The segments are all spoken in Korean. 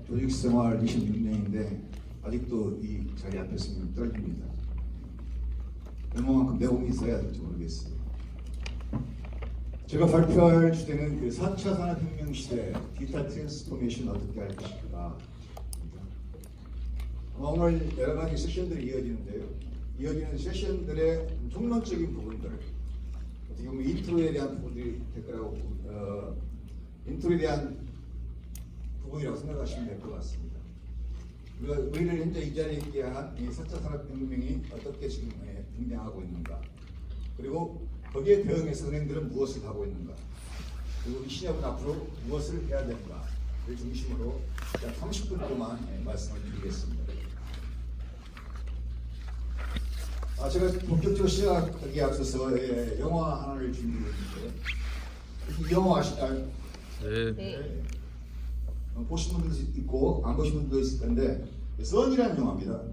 조직 생활 26년인데 아직도 이 자리 앞에 서면 떨립니다. 얼마만큼 내공이 있어야 될지 모르겠어요. 제가 발표할 주제는 그 4차 산업혁명 시대 디지털 트랜스포메이션 어떻게 할 것인가. 오늘 여러 가지 세션들이 이어지는데요. 이어지는 세션들의 총론적인 부분들, 어떻게 보면 인트로에 대한 부분들이 될 거라고 인트로에 대한 부분이라고 생각하시면 될 것 같습니다. 우리를 현재 이 자리에 있게 한 이 4차 산업혁명이 어떻게 지금 등장하고 있는가, 그리고 거기에 대응해서 은행들은 무엇을 하고 있는가, 그리고 이 시장은 앞으로 무엇을 해야 되는가를 중심으로 약 30분 동안 말씀을 드리겠습니다. 제가 본격적으로 시작하기에 앞서서 영화 하나를 준비했는데, 이 영화 아시나요? 네. 보신 분들도 있고 안 보신 분들도 있을 텐데, 선이라는 영화입니다.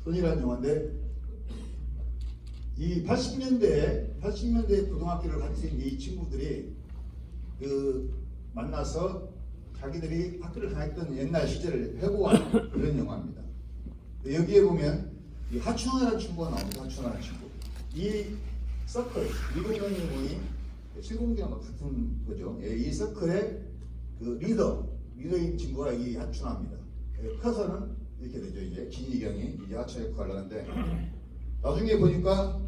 선이라는 영화인데, 이 80년대 고등학교를 같이 이 친구들이 만나서 자기들이 학교를 다녔던 옛날 시절을 회고하는 그런 영화입니다. 여기에 보면 이 하춘화라는 친구가 나옵니다. 하춘화라는 친구. 이 서클, 7명이 실공기랑 같은 거죠. 이 서클의 그 리더인 친구가 이 하춘화입니다. 커서는 이렇게 되죠. 이제 진희경이 이제 하춘화 역할을 하는데, 나중에 보니까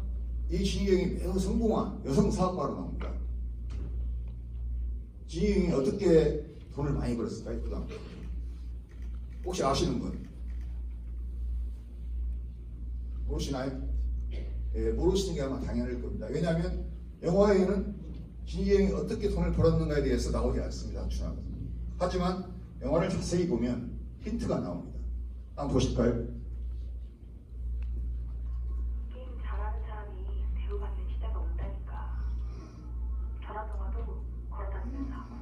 이 진희경이 매우 성공한 여성 사업가로 나옵니다. 진희경이 어떻게 돈을 많이 벌었을까요? 고등학교. 혹시 아시는 분? 모르시나요? 모르시는 게 아마 당연할 겁니다. 왜냐하면 영화에는 진희경이 어떻게 돈을 벌었는가에 대해서 나오지 않습니다. 하춘화가. 하지만 영화를 자세히 보면 힌트가 나옵니다. 한번 보실까요? 게임 잘하는 사람이 배우 받는 시대가 온다니까. 전화통화도 걸어다니면서 하고.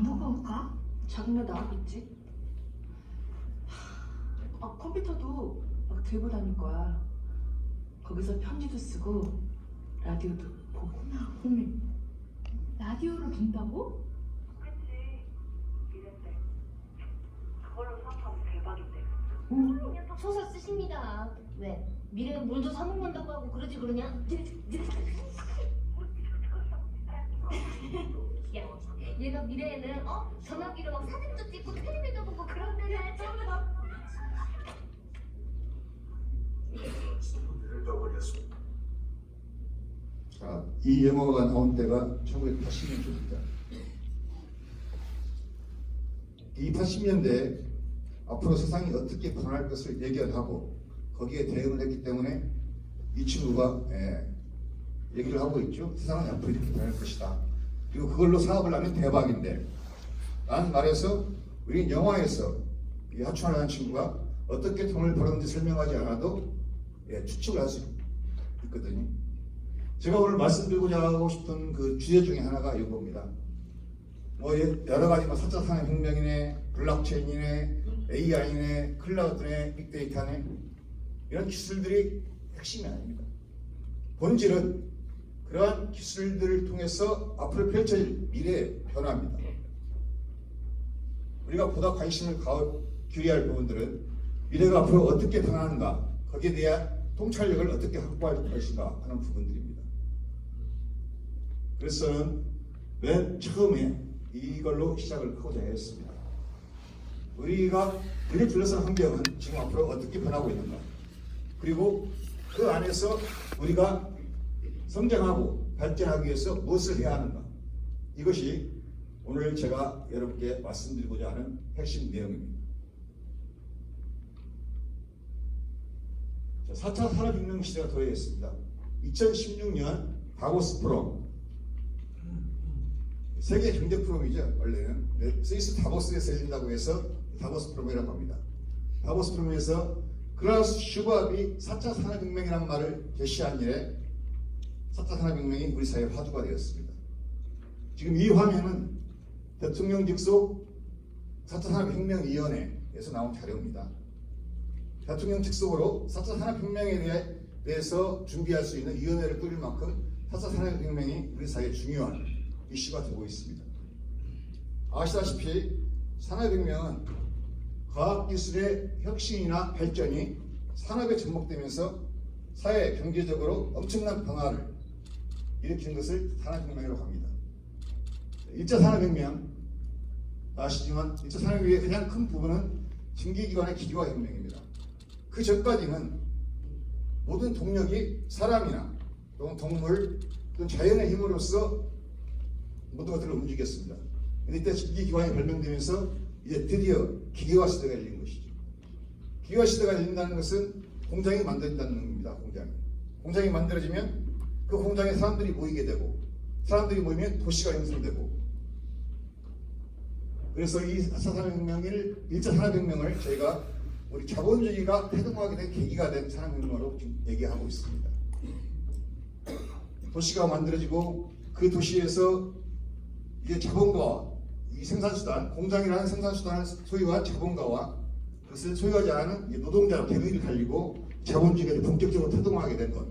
누가 올까? 자기네 나왔겠지? 컴퓨터도 막 들고 다닐 거야. 거기서 편지도 쓰고 라디오도 보고. 어머, 라디오를 듣는다고? 그치? 이랬대. 그걸로 사업하면 대박인데. 소설 쓰십니다. 왜? 미래에 물도 사 먹는다고 하고 그러지 그러냐? 야, 얘가 미래에는 전화기로 막 사진도 찍고 텔레비도 보고 그런 데를 전부 다. 자, 이 영화가 나온 때가 1980년대입니다. 이 80년대 앞으로 세상이 어떻게 변할 것을 예견하고 거기에 대응을 했기 때문에 이 친구가 얘기를 하고 있죠. 세상은 앞으로 이렇게 변할 것이다. 그리고 그걸로 사업을 하면 대박인데, 라는 말에서 우리는 영화에서 이 하춘화라는 친구가 어떻게 돈을 벌었는지 설명하지 않아도 추측을 할 수 있거든요. 제가 오늘 말씀드리고자 하고 싶은 그 주제 중에 하나가 이겁니다. 여러 가지 4차 산업혁명이네, 블록체인이네, AI네, 클라우드네, 빅데이터네, 이런 기술들이 핵심이 아닙니다. 본질은 그러한 기술들을 통해서 앞으로 펼쳐질 미래의 변화입니다. 우리가 보다 관심을 기울여야 할 부분들은 미래가 앞으로 어떻게 변하는가, 거기에 대한 통찰력을 어떻게 확보할 것인가 하는 부분들입니다. 그래서 저는 맨 처음에 이걸로 시작을 하고자 했습니다. 우리가 둘러싼 환경은 지금 앞으로 어떻게 변하고 있는가, 그리고 그 안에서 우리가 성장하고 발전하기 위해서 무엇을 해야 하는가, 이것이 오늘 제가 여러분께 말씀드리고자 하는 핵심 내용입니다. 4차 산업혁명 시대가 도래했습니다. 2016년 다보스 포럼, 세계 경제 포럼이죠. 원래는 스위스 다보스에서 열린다고 해서 다보스 포럼이라고 합니다. 다보스 포럼에서 클라우스 슈밥이 4차 산업혁명이라는 말을 제시한 이래 4차 산업혁명이 우리 사회의 화두가 되었습니다. 지금 이 화면은 대통령 직속 4차 산업혁명위원회에서 나온 자료입니다. 대통령 직속으로 4차 산업혁명에 대해서 준비할 수 있는 위원회를 꾸릴 만큼 4차 산업혁명이 우리 사회에 중요한 이슈가 되고 있습니다. 아시다시피 산업혁명은 과학기술의 혁신이나 발전이 산업에 접목되면서 사회, 경제적으로 엄청난 변화를 일으키는 것을 산업혁명이라고 합니다. 1차 산업혁명 아시지만 1차 산업혁명의 가장 큰 부분은 증기기관의 기계화 혁명입니다. 그 전까지는 모든 동력이 사람이나 또는 동물 또는 자연의 힘으로써 모든 것들을 움직였습니다. 그런데 이때 증기기관이 발명되면서 이제 드디어 기계화 시대가 열린 것이죠. 기계화 시대가 열린다는 것은 공장이 만들어진다는 의미입니다. 공장이 만들어지면 그 공장에 사람들이 모이게 되고 사람들이 모이면 도시가 형성되고 그래서 이 4차 산업혁명을 1차 산업혁명을 저희가 우리 자본주의가 태동하게 된 계기가 된 산업혁명으로 지금 얘기하고 있습니다. 도시가 만들어지고 그 도시에서 이제 자본가와 이 생산수단, 공장이라는 생산수단을 소유한 자본가와 그것을 소유하지 않은 노동자로 대립을 갈리고 자본주의가 본격적으로 태동하게 된 것.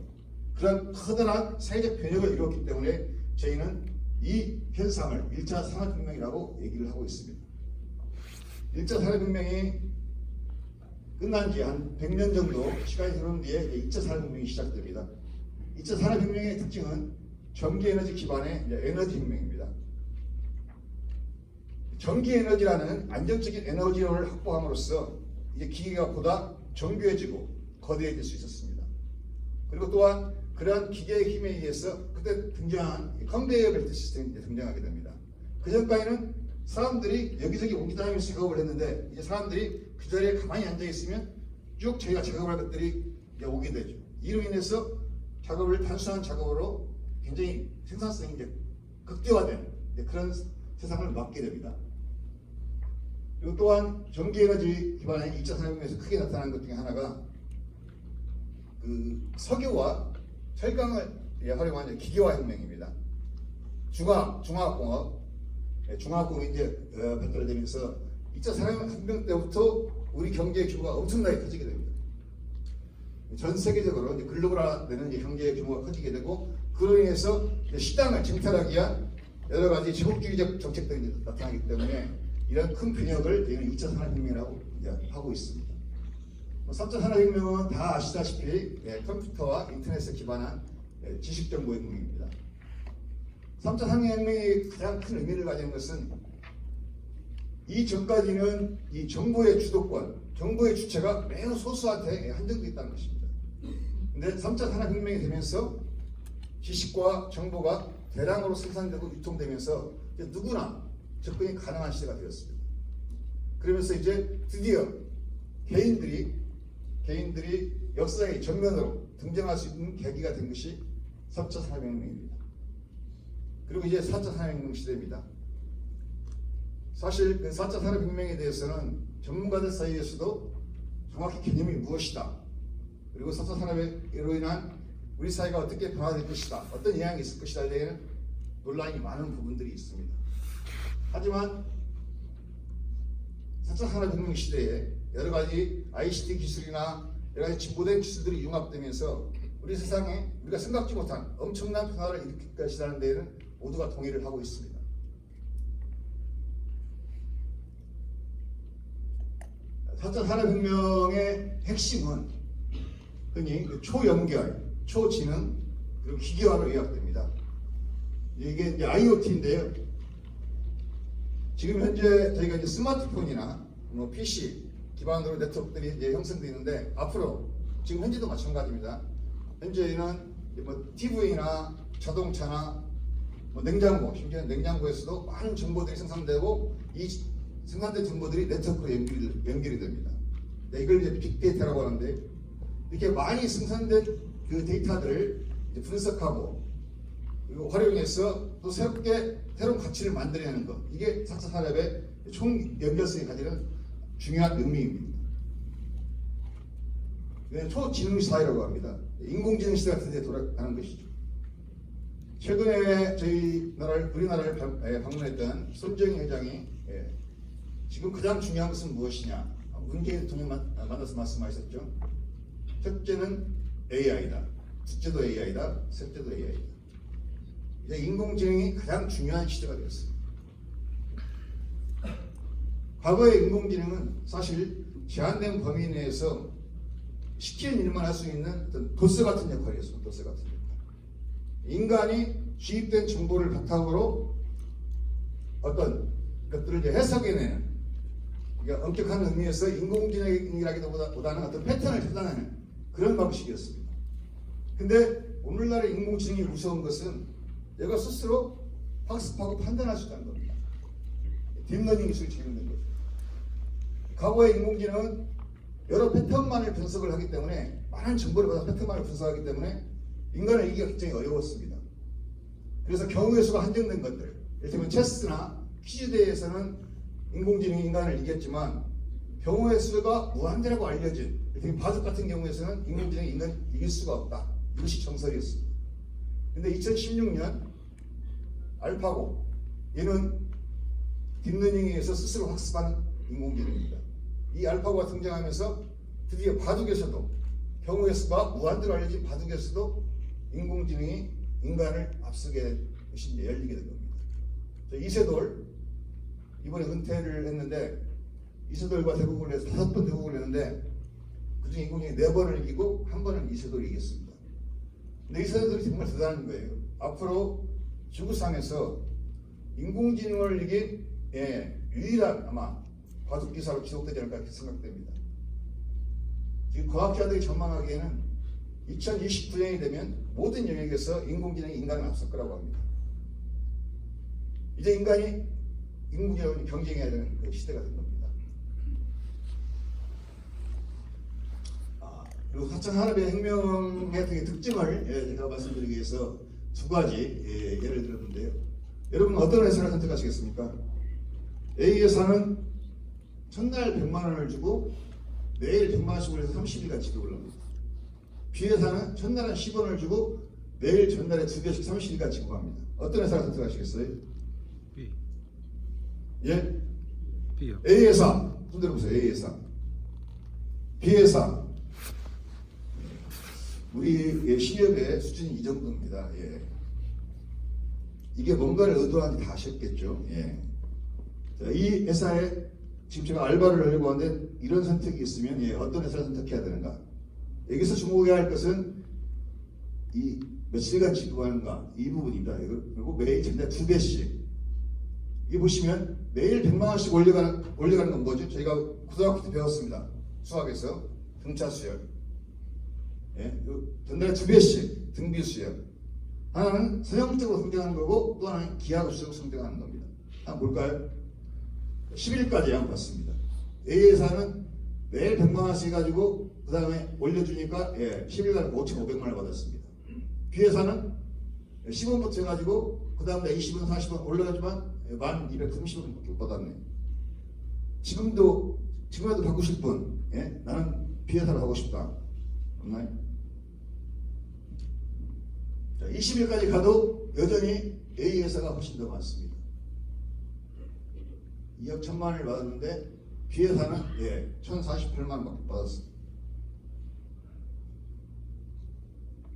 그런 커다란 사회적 변혁을 이루었기 때문에 저희는 이 현상을 1차 산업혁명이라고 얘기를 하고 있습니다. 1차 산업혁명이 끝난 지 한 100년 정도 시간이 흐른 뒤에 2차 산업혁명이 시작됩니다. 2차 산업혁명의 특징은 전기에너지 기반의 에너지 혁명입니다. 전기에너지라는 안정적인 에너지를 확보함으로써 이제 기계가 보다 정교해지고 거대해질 수 있었습니다. 그리고 또한 그러한 기계의 힘에 의해서 그때 등장한 컨베이어 벨트 시스템이 등장하게 됩니다. 그 전까지는 사람들이 여기저기 옮기다니면서 작업을 했는데 이제 사람들이 그 자리에 가만히 앉아 있으면 쭉 저희가 작업할 것들이 이제 오게 되죠. 이로 인해서 작업을 단순한 작업으로 굉장히 생산성이 이제 극대화된 그런 세상을 맞게 됩니다. 그리고 또한 전기에너지 기반의 2차 산업혁명에서 크게 나타난 것 중에 하나가 그 석유와 철강을 활용한 기계화 혁명입니다. 중화학공업이 이제 발달되면서 2차 산업혁명 때부터 우리 경제의 규모가 엄청나게 커지게 됩니다. 전 세계적으로 이제 글로벌화되는 이제 경제의 규모가 커지게 되고 그로 인해서 시장을 증탈하기 위한 여러 가지 제국주의적 정책들이 나타나기 때문에 이런 큰 변혁을 저희는 2차 산업혁명이라고 하고 있습니다. 3차 산업혁명은 다 아시다시피 컴퓨터와 인터넷에 기반한 지식정보의 혁명입니다. 3차 산업혁명의 가장 큰 의미를 가지는 것은 이 전까지는 이 정보의 주도권, 정보의 주체가 매우 소수한테 한정되어 있다는 것입니다. 그런데 3차 산업혁명이 되면서 지식과 정보가 대량으로 생산되고 유통되면서 누구나 접근이 가능한 시대가 되었습니다. 그러면서 이제 드디어 개인들이 역사의 전면으로 등장할 수 있는 계기가 된 것이 3차 산업혁명입니다. 그리고 이제 4차 산업혁명 시대입니다. 사실 그 4차 산업혁명에 대해서는 전문가들 사이에서도 정확히 개념이 무엇이다. 그리고 4차 산업으로 인한 우리 사회가 어떻게 변화될 것이다. 어떤 영향이 있을 것이다에 대한 논란이 많은 부분들이 있습니다. 하지만 4차 산업혁명 시대에 여러 가지 ICT 기술이나 여러 가지 진보된 기술들이 융합되면서 우리 세상에 우리가 생각지 못한 엄청난 변화를 일으킬 것이라는 데에는 모두가 동의를 하고 있습니다. 4차 산업혁명의 핵심은 흔히 초연결, 초지능, 그리고 기계화로 요약됩니다. 이게 이제 IoT인데요. 지금 현재 저희가 이제 스마트폰이나 PC 기반으로 네트워크들이 이제 형성되어 있는데 앞으로 지금 현재도 마찬가지입니다. 현재는 TV나 자동차나 냉장고, 심지어 냉장고에서도 많은 정보들이 생산되고 이 생산된 정보들이 네트워크로 연결이 됩니다. 이걸 이제 빅데이터라고 하는데 이렇게 많이 생산된 그 데이터들을 이제 분석하고 그리고 활용해서 또 새로운 가치를 만들어내는 것, 이게 4차 산업의 총 연결성이 가지는 중요한 의미입니다. 초지능 사회라고 합니다. 인공지능 시대 같은 데 돌아가는 것이죠. 최근에 우리나라를 방문했던 손정희 회장이 지금 가장 중요한 것은 무엇이냐, 문재인 대통령 만나서 말씀하셨죠. 첫째는 AI다, 둘째도 AI다, 셋째도 AI다. 이제 인공지능이 가장 중요한 시대가 되었습니다. 과거의 인공지능은 사실 제한된 범위 내에서 시키는 일만 할 수 있는 어떤 도서 같은 역할이었습니다. 도서 같은 역할. 인간이 주입된 정보를 바탕으로 어떤 것들을 이제 해석해내는, 그러니까 엄격한 의미에서 인공지능이라기보다는 어떤 패턴을 찾아내는 그런 방식이었습니다. 근데 오늘날의 인공지능이 무서운 것은 얘가 스스로 학습하고 판단할 수 있다는 겁니다. 딥러닝 기술이 적용된 거죠. 과거의 인공지능은 여러 패턴만을 분석을 하기 때문에, 많은 정보를 받아 패턴만을 분석하기 때문에 인간을 이기기가 굉장히 어려웠습니다. 그래서 경우의 수가 한정된 것들, 예를 들면 체스나 퀴즈 대회에서는 인공지능이 인간을 이겼지만 경우의 수가 무한대라고 알려진, 예를 들면 바둑 같은 경우에서는 인공지능이 인간을 이길 수가 없다. 이것이 정설이었습니다. 근데 2016년 알파고, 얘는 딥러닝에 의해서 스스로 학습하는 인공지능입니다. 이 알파고가 등장하면서 드디어 바둑에서도, 경우의 수가 무한대로 알려진 바둑에서도 인공지능이 인간을 앞서게 것이 열리게 된 겁니다. 이세돌, 이번에 은퇴를 했는데, 이세돌과 대국을 해서 5번 대국을 했는데 그중에 인공지능이 4번을 이기고 1번은 이세돌이 이겼습니다. 근데 이세돌이 정말 대단한 거예요. 앞으로 지구상에서 인공지능을 이긴 유일한 아마 바둑 기사로 기록되지 않을까 이렇게 생각됩니다. 지금 과학자들이 전망하기에는 2029년이 되면 모든 영역에서 인공지능이 인간을 앞설 거라고 합니다. 이제 인간이 인공지능을 경쟁해야 되는 그 시대가 된 겁니다. 그리고 4차 산업의 혁명의 특징을 제가 말씀드리기 위해서 2가지 예를 들었는데요. 여러분 어떤 회사를 선택하시겠습니까? A 회사는 첫날 100만 원을 주고 매일 100만 원씩을 해서 30일간 지급을 합니다. B 회사는 첫날은 10원을 주고 매일 전날에 2배씩 30일간 지급합니다. 어떤 회사를 선택하시겠어요? B. 예? B요. A 회사, 손 들어보세요. A 회사. B 회사. 우리 신협의 수준이 이 정도입니다. 예. 이게 뭔가를 의도하는지 다 아셨겠죠. 예. 자, 이 회사에 지금 제가 알바를 하려고 하는데 이런 선택이 있으면 어떤 회사를 선택해야 되는가? 여기서 주목해야 할 것은 이 며칠간 지급하는가 이 부분입니다. 그리고 매일 전날 2배씩. 이게 보시면 매일 100만 원씩 올려가는 건 뭐죠? 저희가 고등학교 때 배웠습니다. 수학에서 등차 수열. 예? 전날에 2배씩 등비 수열. 하나는 서형적으로 성장하는 거고 또 하나는 기하급수로 성장하는 겁니다. 한번 볼까요? 10일까지 한번 봤습니다. A 회사는 매일 100만 원씩 가지고 그 다음에 올려주니까 10일간 5,500만 원을 받았습니다. B 회사는 10원부터 해가지고 그 다음에 20원, 40원 올라가지만 1230원밖에 못 받았네. 지금도 받고 싶은 나는 B 회사를 하고 싶다. 없나요? 자, 20일까지 가도 여전히 A 회사가 훨씬 더 많습니다. 2억 1천만 원을 받았는데 B 회사는 1,048만 원밖에 받았습니다.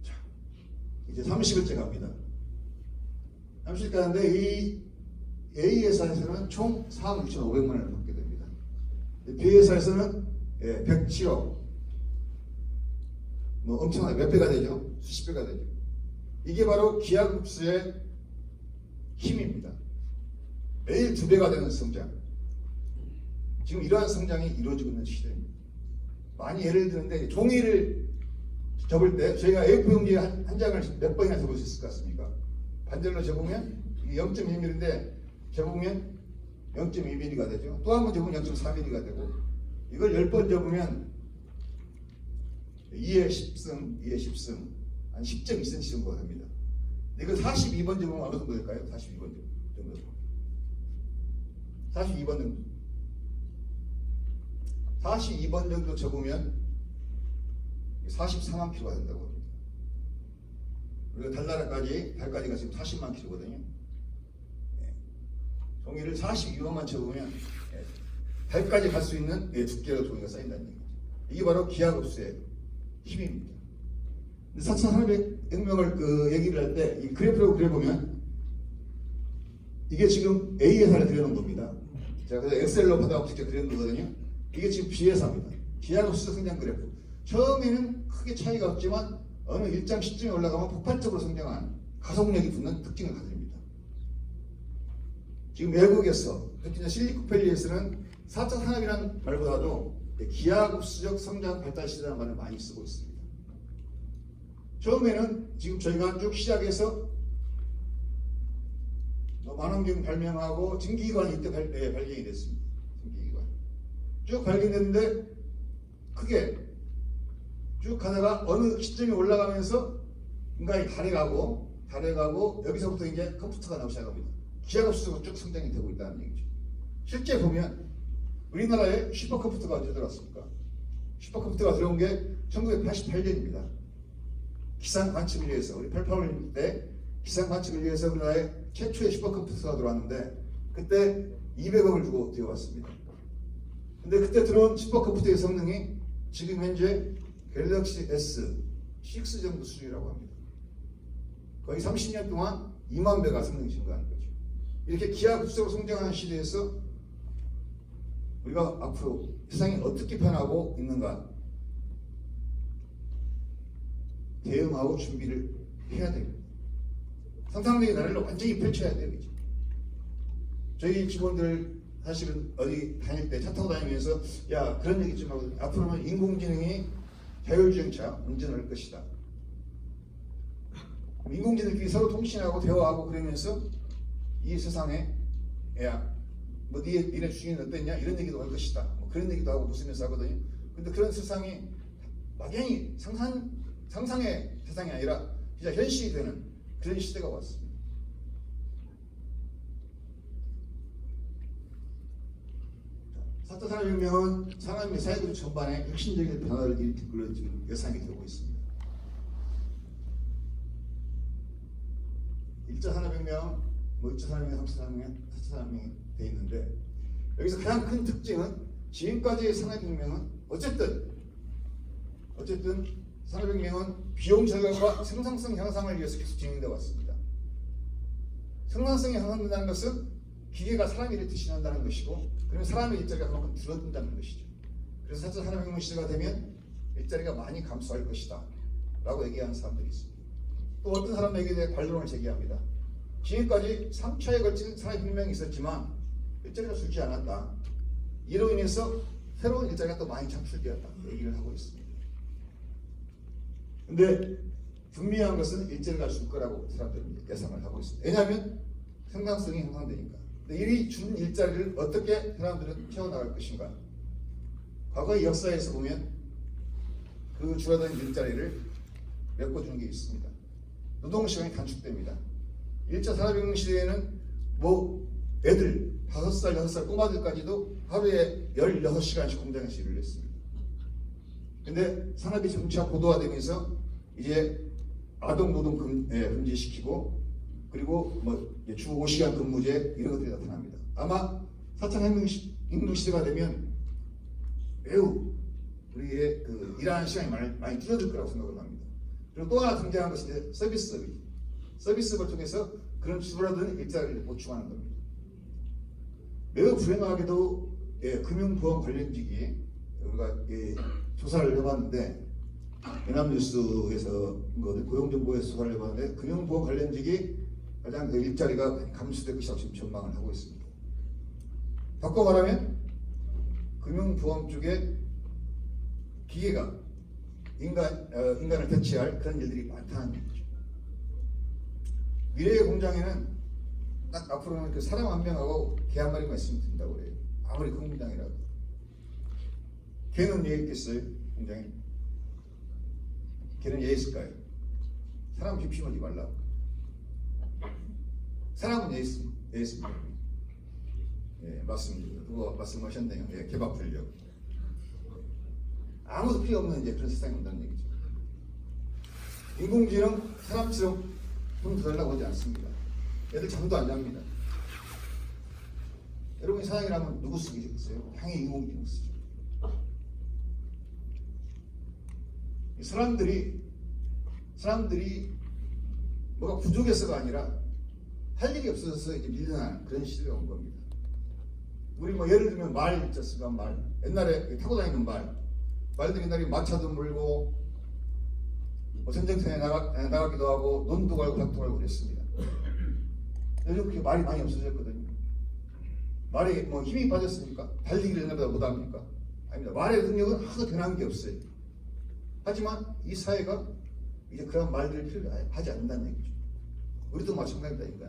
자, 이제 30일째 갑니다. 30일 가는데 이 A 회사에서는 총 4억 6,500만 원을 받게 됩니다. B 회사에서는 107억, 뭐 엄청나게 몇 배가 되죠? 수십 배가 되죠. 이게 바로 기하급수의 힘입니다. 매일 2배가 되는 성장. 지금 이러한 성장이 이루어지고 있는 시대입니다. 많이 예를 드는데 종이를 접을 때 저희가 A4 용지 한 장을 몇 번이나 접을 수 있을 것 같습니까? 반절로 접으면 이게 0.1mm인데 접으면 0.2mm가 되죠. 또 한 번 접으면 0.4mm가 되고 이걸 10번 접으면 2의 10승 한 10.2cm 정도가 됩니다. 이거 42번 접으면 어느 정도 될까요? 42번 정도. 42번 정도. 42번 정도 접으면 44만 킬로가 된다고 합니다. 우리가 달까지가 지금 40만 킬로거든요. 종이를 42번만 접으면 달까지 갈 수 있는 두께의 종이가 쌓인다는 얘기죠. 이게 바로 기하급수의 힘입니다. 4차 산업혁명을 얘기를 할 때 이 그래프로 그려보면 이게 지금 A 회사를 그려놓은 겁니다. 자, 제가 그래서 엑셀로 받아갖고 직접 그린 거거든요. 이게 지금 비회사입니다. 기하급수적 성장 그래프. 처음에는 크게 차이가 없지만 어느 일정 시점에 올라가면 폭발적으로 성장한 가속력이 붙는 특징을 가집니다. 지금 외국에서 특히 실리콘밸리에서는 4차 산업이라는 말보다도 기하급수적 성장 발달 시대라는 말을 많이 쓰고 있습니다. 처음에는 지금 저희가 쭉 시작해서 만원경 발명하고 증기기관이 이때 발견이 됐습니다. 증기기관 쭉 발견됐는데 크게 쭉 가다가 어느 시점이 올라가면서 인간이 달에 가고 여기서부터 이제 컴퓨터가 나오기 시작합니다. 기하급수적으로 쭉 성장이 되고 있다는 얘기죠. 실제 보면 우리나라에 슈퍼컴퓨터가 언제 들어왔습니까? 슈퍼컴퓨터가 들어온 게 1988년입니다. 기상 관측을 위해서 우리 88년 때 기상 관측을 위해서 우리나라에 최초의 슈퍼컴퓨터가 들어왔는데 그때 200억을 주고 들어왔습니다. 근데 그때 들어온 슈퍼컴퓨터의 성능이 지금 현재 갤럭시 S6 정도 수준이라고 합니다. 거의 30년 동안 2만 배가 성능이 증가하는 거죠. 이렇게 기하급수적으로 성장하는 시대에서 우리가 앞으로 세상이 어떻게 변하고 있는가 대응하고 준비를 해야 됩니다. 상상력의 나래를 완전히 펼쳐야 돼요. 이제. 저희 직원들 사실은 어디 다닐 때 차 타고 다니면서 야 그런 얘기 좀 하고 앞으로는 인공지능이 자율주행차 운전할 것이다. 인공지능끼리 서로 통신하고 대화하고 그러면서 이 세상에 야 뭐 니네 주인은 어땠냐 이런 얘기도 할 것이다. 뭐 그런 얘기도 하고 웃으면서 하거든요. 근데 그런 세상이 막연히 상상의 세상이 아니라 진짜 현실이 되는 그런 시대가 왔습니다. 사차 산업혁명은 산업의 사회구조 전반에 혁신적인 변화를 일으킬 걸로 지금 예상이 되고 있습니다. 1차 산업혁명, 2차 산업혁명, 3차 산업혁명, 4차 산업혁명이 되어 있는데 여기서 가장 큰 특징은 지금까지의 산업혁명은 어쨌든 산업혁명은 비용 절감과 생산성 향상을 위해서 계속 진행되어 왔습니다. 생산성이 향상된다는 것은 기계가 사람 일을 대신한다는 것이고 그러면 사람의 일자리가 그만큼 줄어든다는 것이죠. 그래서 4차 산업혁명 시대가 되면 일자리가 많이 감소할 것이다 라고 얘기하는 사람들이 있습니다. 또 어떤 사람에게 대해 반론을 제기합니다. 지금까지 3차에 걸친 산업혁명이 있었지만 일자리가 줄지 않았다. 이로 인해서 새로운 일자리가 또 많이 창출되었다 얘기를 하고 있습니다. 근데 분명한 것은 일자리가 줄 거라고 사람들은 예상을 하고 있습니다. 왜냐하면 생산성이 향상되니까. 근데 이 준 일자리를 어떻게 사람들은 채워나갈 것인가? 과거의 역사에서 보면 그 줄어든 일자리를 메꿔주는 게 있습니다. 노동시간이 단축됩니다. 1차 산업혁명 시대에는 뭐 애들 5살, 6살 꼬마들까지도 하루에 16시간씩 공장에서 일을 했습니다. 근데 산업이 점차 고도화되면서 이제 아동 노동 금지시키고 그리고 뭐 주 5시간 근무제 이런 것들이 나타납니다. 아마 4차 혁명 시대가 되면 매우 우리의 그 일하는 시간이 많이 줄어들 거라고 생각을 합니다. 그리고 또 하나 등장한 것이 이제 서비스업을 통해서 그런 줄어든 일자리를 보충하는 겁니다. 매우 불행하게도 금융보험 관련직이 우리가 조사를 해봤는데 연합뉴스에서 고용정보에서 조사를 해봤는데 금융보험 관련직이 가장 그 일자리가 감소될 것이라고 지금 전망을 하고 있습니다. 바꿔 말하면 금융보험 쪽에 기계가 인간을 대체할 그런 일들이 많다는 얘기죠. 미래의 공장에는 딱 앞으로는 그 사람 한 명하고 개 한 마리만 있으면 된다고 그래요. 아무리 큰 공장이라도. 개는 왜 있겠어요? 공장에? 개는 왜 있을까요? 사람 비피하지 말라고. 사람은 왜 있습니다. 예, 맞습니다. 그거 말씀하셨네요. 예, 개밥 풀려고. 아무도 필요 없는 이제 그런 세상이 온다는 얘기죠. 인공지능 사람처럼 돈 더 달라고 하지 않습니다. 애들 잠도 안 잡니다. 여러분이 사장이라면 누구 쓰겠어요? 당연히 인공지능 쓰죠. 사람들이 뭐가 부족해서가 아니라 할 일이 없어서 이제 밀려나는 그런 시대가 온 겁니다. 우리 뭐 예를 들면 말 있었습니까? 말. 옛날에 타고 다니는 말. 말도 옛날에 마차도 몰고 뭐 전쟁터에 나가기도 하고 논도 갈고 밭도 갈고 그랬습니다. 요즘 그렇게 말이 많이 없어졌거든요. 말에 뭐 힘이 빠졌습니까? 달리기를 옛날보다 못합니까? 아닙니다. 말의 능력은 하나도 변한 게 없어요. 하지만 이 사회가 이제 그런 말들을 필요하지 않는다는 얘기죠. 우리도 마찬가지입니다.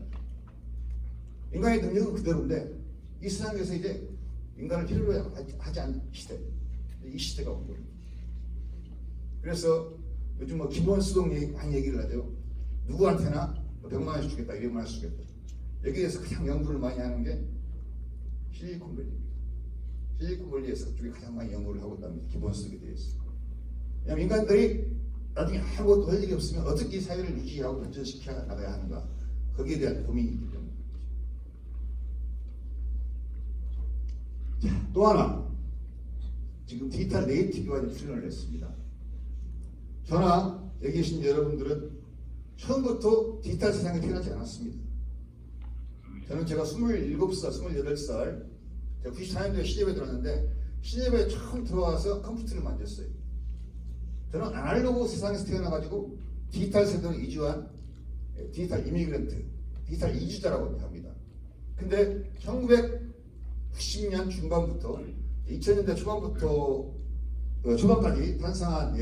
인간의 능력은 그대로인데 이 세상에서 이제 인간을 필요로 하지 않는 시대, 이 시대가 온 거예요. 그래서 요즘 뭐 기본 수동 많이 얘기를 하죠. 누구한테나 100만 원씩 주겠다, 200만 원씩 주겠다. 여기에서 가장 연구를 많이 하는 게 실리콘밸리입니다. 실리콘밸리에서 그쪽이 가장 많이 연구를 하고 있답니다. 기본 수동에 대해서. 왜냐하면 인간들이 나중에 아무것도 할 일이 없으면 어떻게 사회를 유지하고 발전시켜 나가야 하는가, 거기에 대한 고민이 있기 때문에. 자, 또 하나 지금 디지털 네이티브가 출연을 했습니다. 저나 여기 계신 여러분들은 처음부터 디지털 세상에 태어나지 않았습니다. 저는 제가 27살, 28살 제가 94년도에 시집에 들어왔는데 시집에 처음 들어와서 컴퓨터를 만졌어요. 저는 아날로그 세상에서 태어나가지고 디지털 세대로 이주한 디지털 이미그런트, 디지털 이주자라고 합니다. 근데 1990년 중반부터 2000년대 초반까지 탄생한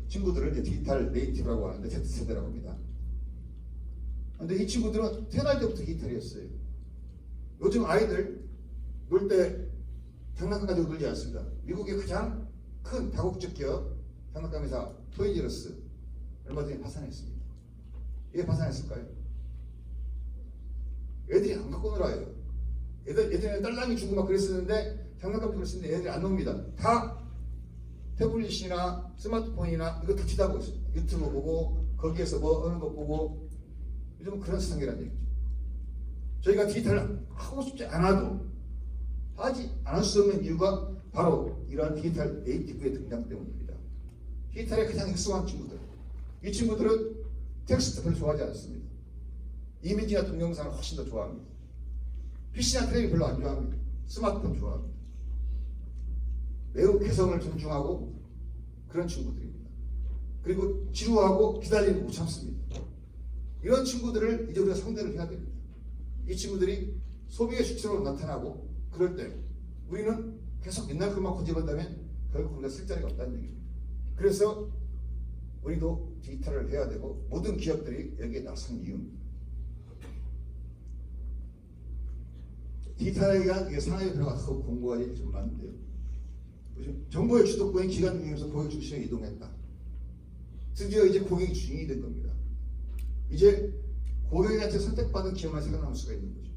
친구들을 이제 디지털 네이티브라고 하는데 Z세대라고 합니다. 근데 이 친구들은 태어날 때부터 디지털이었어요. 요즘 아이들 놀 때 장난감 가지고 놀지 않습니다. 미국의 가장 큰 다국적 기업 장난감 회사 토이즈러스 얼마 전에 파산했습니다. 왜 파산했을까요? 애들이 안 갖고 놀아요. 예전에 딸랑이 주고 막 그랬었는데 장난감 주고 쓰는데 애들이 안 놉니다. 다 태블릿이나 스마트폰이나 이거 다 치다보고 있어요. 유튜브 보고 거기에서 뭐 하는 거 보고 요즘은 그런 세상이라는 얘기죠. 저희가 디지털을 하고 싶지 않아도 하지 않을 수 없는 이유가 바로 이러한 디지털 네이티브의 등장 때문입니다. 디지털에 가장 익숙한 친구들, 이 친구들은 텍스트 별로 좋아하지 않습니다. 이미지나 동영상을 훨씬 더 좋아합니다. PC나 텔레비전 별로 안 좋아합니다. 스마트폰 좋아합니다. 매우 개성을 존중하고 그런 친구들입니다. 그리고 지루하고 기다리는 거 못 참습니다. 이런 친구들을 이제 우리가 상대를 해야 됩니다. 이 친구들이 소비의 주체로 나타나고 그럴 때 우리는 계속 옛날 것만 고집한다면 결국 우리가 쓸 자리가 없다는 얘기입니다. 그래서 우리도 디지털을 해야 되고 모든 기업들이 여기에 나선 이유입니다. 디지털에 대한 산업에 들어가서 공부가 좀 많은데요. 요즘 정부의 주도권이 기관 중에서 고객 중심에 이동했다. 드디어 이제 고객이 주인이 된 겁니다. 이제 고객한테 선택받은 기업만 생각할 수가 있는 거죠.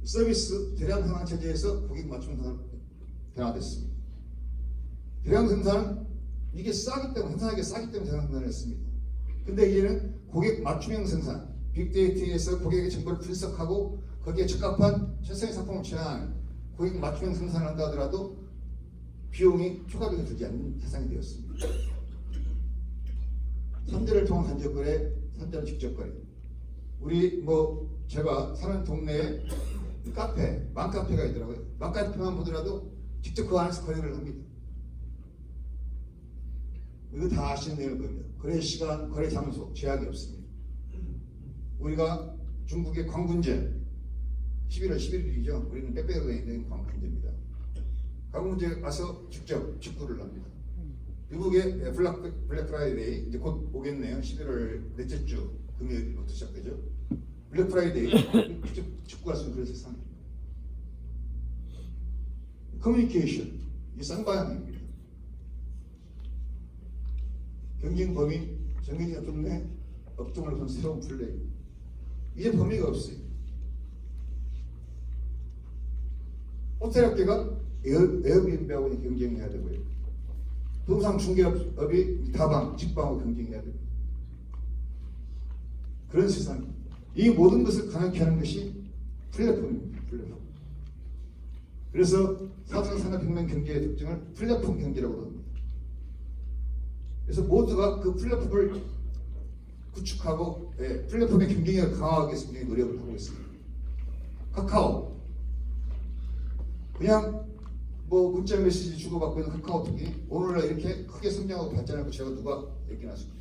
서비스 대량 생산 체제에서 고객 맞춤 생산 변화됐습니다. 대량 생산은 이게 싸기 때문에 생산하기 싸기 때문에 대량 생산을 했습니다. 근데 이제는 고객 맞춤형 생산, 빅데이터에서 고객의 정보를 분석하고 거기에 적합한 최상의 상품을 제안하는 고객 맞춤형 생산을 한다 하더라도 비용이 초과비가 들지 않는 세상이 되었습니다. 3대를 통한 간접거래, 3대는 직접거래. 우리 뭐 제가 사는 동네에 카페, 맘카페가 있더라고요. 맘카페만 보더라도 직접 그 안에서 거래를 합니다. 이거 다 아시는 내용일 겁니다. 거래 시간, 거래 장소 제약이 없습니다. 우리가 중국의 광군제 11월 11일이죠. 우리는 빼빼로 있는 광군제입니다. 광군제 가서 직접 직구를 합니다. 미국의 블랙 프라이데이 이제 곧 오겠네요. 11월 넷째 주 금요일부터 시작되죠. 블랙 프라이데이 직접 직구할 수 있는 그런 세상입니다. 커뮤니케이션 이 쌍방향입니다. 경쟁 범위 정해지가 좁네. 업종을 본 새로운 플레이. 이제 범위가 없어요. 호텔 업계가 에어비앤비하고 경쟁해야 되고요. 부동산 중개업이 다방, 직방하고 경쟁해야 됩니다. 그런 세상입니다. 이 모든 것을 가능케 하는 것이 플랫폼입니다. 플랫폼. 그래서 4차 산업혁명 경제의 특징을 플랫폼 경제라고 합니다. 그래서 모두가 그 플랫폼을 구축하고 플랫폼의 경쟁력을 강화하기 위해서 굉장히 노력을 하고 있습니다. 카카오 그냥 뭐 문자 메시지 주고받고 있는 카카오톡이 오늘날 이렇게 크게 성장하고 발전하고 제가 누가 얘기할 수 있겠어요?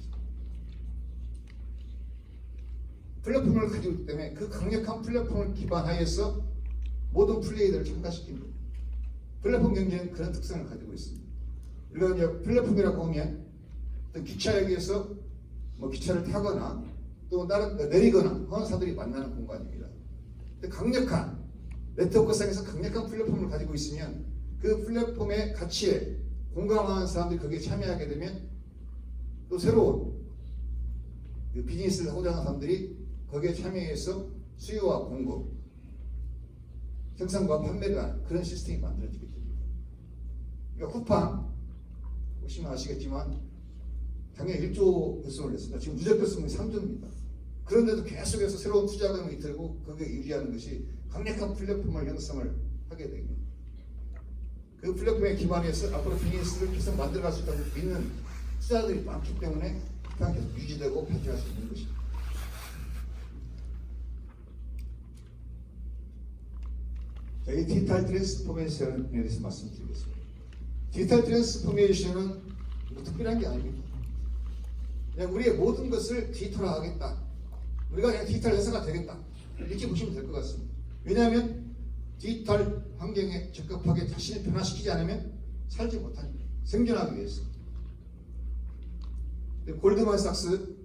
플랫폼을 가지고 있기 때문에 그 강력한 플랫폼을 기반하에서 모든 플레이들을 참가시키는 거예요. 플랫폼 경제는 그런 특성을 가지고 있습니다. 우리가 이제 플랫폼이라고 하면 어떤 기차역에서 뭐 기차를 타거나 또 다른 내리거나 헌사들이 만나는 공간입니다. 근데 강력한 네트워크상에서 강력한 플랫폼을 가지고 있으면 그 플랫폼의 가치에 공감하는 사람들이 거기에 참여하게 되면 또 새로운 그 비즈니스를 하고자 하는 사람들이 거기에 참여해서 수요와 공급, 생산과 판매를 하는 그런 시스템이 만들어지게 됩니다. 그러니까 쿠팡 보시면 아시겠지만 작년 1조 배송을 했습니다. 지금 누적 배송이 3조입니다. 그런데도 계속해서 새로운 투자금이 들고 그게 유지하는 것이 강력한 플랫폼을 형성을 하게 됩니다. 그 플랫폼에 기반해서 앞으로 비즈니스를 계속 만들어갈 수 있다고 믿는 투자들이 많기 때문에 그냥 계속 유지되고 발전할 수 있는 것입니다. 이 디지털 트랜스포메이션에 대해서 말씀드리겠습니다. 디지털 트랜스포메이션은 뭐 특별한 게 아닙니다. 그냥 우리의 모든 것을 디지털화하겠다. 우리가 그냥 디지털 회사가 되겠다. 이렇게 보시면 될 것 같습니다. 왜냐하면 디지털 환경에 적합하게 자신을 변화시키지 않으면 살지 못합니다. 생존하기 위해서. 골드만삭스